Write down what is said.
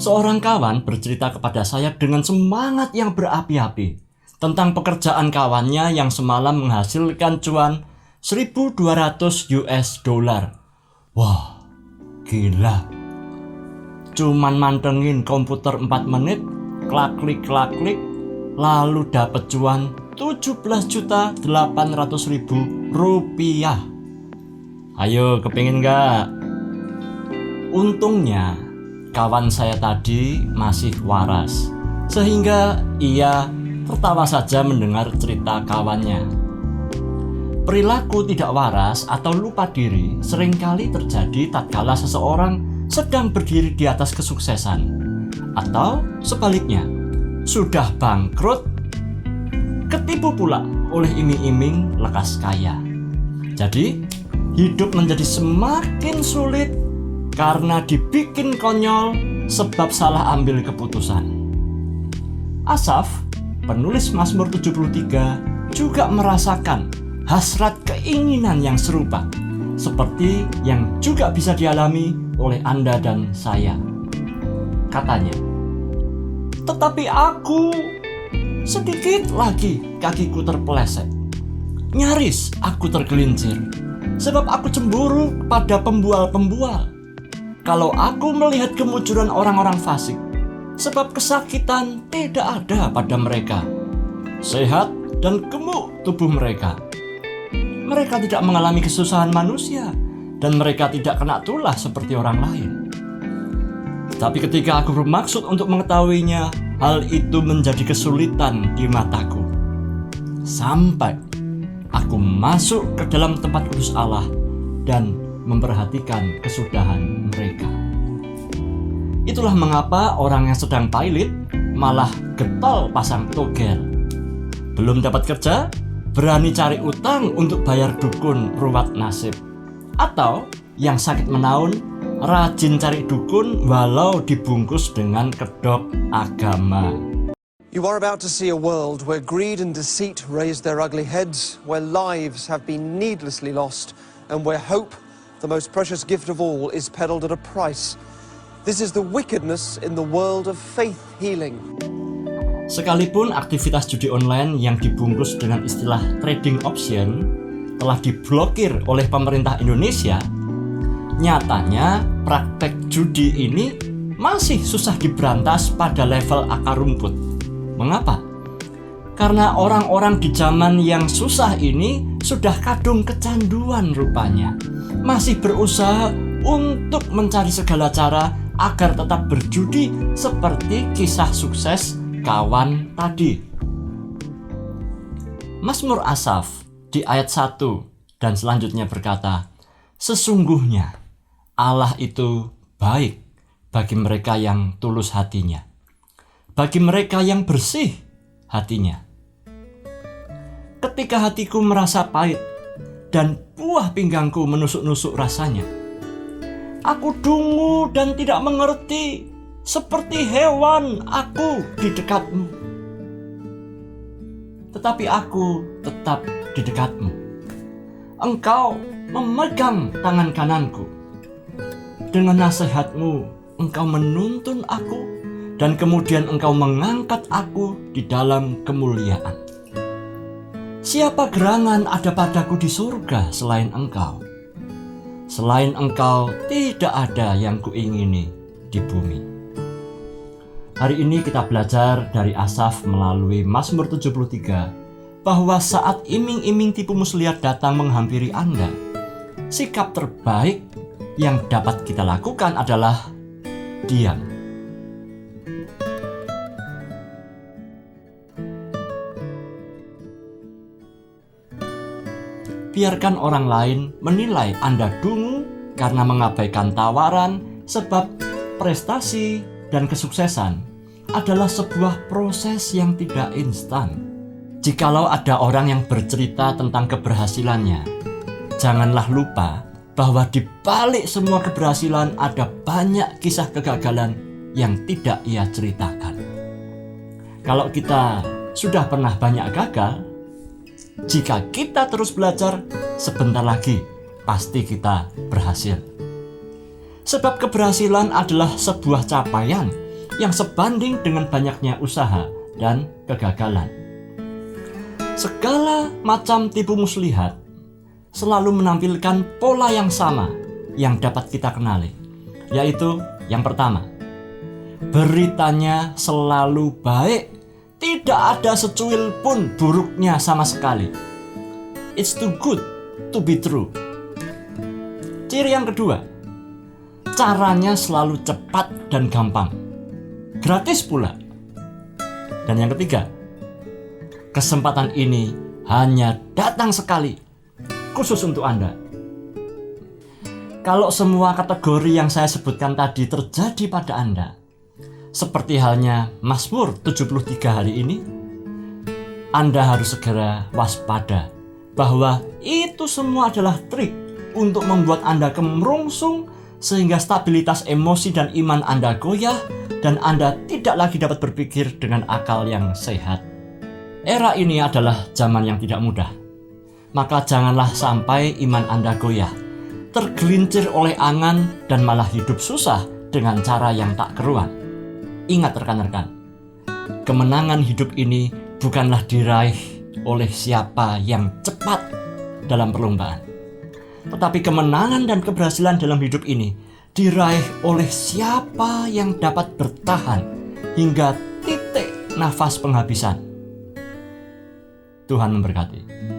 Seorang kawan bercerita kepada saya dengan semangat yang berapi-api tentang pekerjaan kawannya yang semalam menghasilkan cuan 1.200 US dollar. Wah, gila. Cuman mantengin komputer 4 menit, klak-klik, lalu dapat cuan 17.800.000 rupiah. Ayo, kepingin gak? Untungnya, kawan saya tadi masih waras, sehingga ia tertawa saja mendengar cerita kawannya. Perilaku tidak waras atau lupa diri seringkali terjadi tatkala seseorang sedang berdiri di atas kesuksesan, atau sebaliknya, sudah bangkrut, ketipu pula oleh iming-iming lekas kaya. Jadi, hidup menjadi semakin sulit karena dibikin konyol sebab salah ambil keputusan. Asaf, penulis Mazmur 73, juga merasakan hasrat keinginan yang serupa, seperti yang juga bisa dialami oleh Anda dan saya. Katanya, tetapi aku, sedikit lagi kakiku terpeleset. Nyaris aku tergelincir, sebab aku cemburu pada pembual-pembual. Kalau aku melihat kemunculan orang-orang fasik, sebab kesakitan tidak ada pada mereka. Sehat dan gemuk tubuh mereka. Mereka tidak mengalami kesusahan manusia, dan mereka tidak kena tulah seperti orang lain. Tapi ketika aku bermaksud untuk mengetahuinya, hal itu menjadi kesulitan di mataku. Sampai aku masuk ke dalam tempat kudus Allah dan memperhatikan kesudahan mereka. Itulah mengapa orang yang sedang pailit malah getol pasang togel. Belum dapat kerja, berani cari utang untuk bayar dukun ruwat nasib. Atau yang sakit menaun, rajin cari dukun walau dibungkus dengan kedok agama. You are about to see a world where greed and deceit raise their ugly heads, where lives have been needlessly lost, and where hope, the most precious gift of all, is peddled at a price. This is the wickedness in the world of faith healing. Sekalipun aktivitas judi online yang dibungkus dengan istilah trading option telah diblokir oleh pemerintah Indonesia, nyatanya praktek judi ini masih susah diberantas pada level akar rumput. Mengapa? Karena orang-orang di zaman yang susah ini sudah kadung kecanduan rupanya. Masih berusaha untuk mencari segala cara agar tetap berjudi seperti kisah sukses kawan tadi. Mazmur Asaf di ayat 1 dan selanjutnya berkata, sesungguhnya Allah itu baik bagi mereka yang tulus hatinya, bagi mereka yang bersih hatinya. Ketika hatiku merasa pahit dan buah pinggangku menusuk-nusuk rasanya, aku dungu dan tidak mengerti, seperti hewan aku di dekatmu. Tetapi aku tetap di dekatmu. Engkau memegang tangan kananku. Dengan nasihatmu, engkau menuntun aku, dan kemudian engkau mengangkat aku di dalam kemuliaan. Siapa gerangan ada padaku di surga selain engkau? Selain engkau tidak ada yang kuingini di bumi. Hari ini kita belajar dari Asaf melalui Mazmur 73 bahwa saat iming-iming tipu muslihat datang menghampiri Anda, sikap terbaik yang dapat kita lakukan adalah diam. Biarkan orang lain menilai Anda dungu karena mengabaikan tawaran, sebab prestasi dan kesuksesan adalah sebuah proses yang tidak instan. Jikalau ada orang yang bercerita tentang keberhasilannya, janganlah lupa bahwa di balik semua keberhasilan ada banyak kisah kegagalan yang tidak ia ceritakan. Kalau kita sudah pernah banyak gagal, jika kita terus belajar, sebentar lagi pasti kita berhasil. Sebab keberhasilan adalah sebuah capaian yang sebanding dengan banyaknya usaha dan kegagalan. Segala macam tipu muslihat selalu menampilkan pola yang sama yang dapat kita kenali, yaitu yang pertama, beritanya selalu baik, tidak ada secuil pun buruknya sama sekali. It's too good to be true. Ciri yang kedua, caranya selalu cepat dan gampang, gratis pula. Dan yang ketiga, kesempatan ini hanya datang sekali, khusus untuk Anda. Kalau semua kategori yang saya sebutkan tadi terjadi pada Anda, seperti halnya Mazmur 73 hari ini, Anda harus segera waspada bahwa itu semua adalah trik untuk membuat Anda kemerungsung sehingga stabilitas emosi dan iman Anda goyah dan Anda tidak lagi dapat berpikir dengan akal yang sehat. Era ini adalah zaman yang tidak mudah. Maka janganlah sampai iman Anda goyah, tergelincir oleh angan dan malah hidup susah dengan cara yang tak keruan. Ingat rekan-rekan, kemenangan hidup ini bukanlah diraih oleh siapa yang cepat dalam perlombaan, tetapi kemenangan dan keberhasilan dalam hidup ini diraih oleh siapa yang dapat bertahan hingga titik nafas penghabisan. Tuhan memberkati.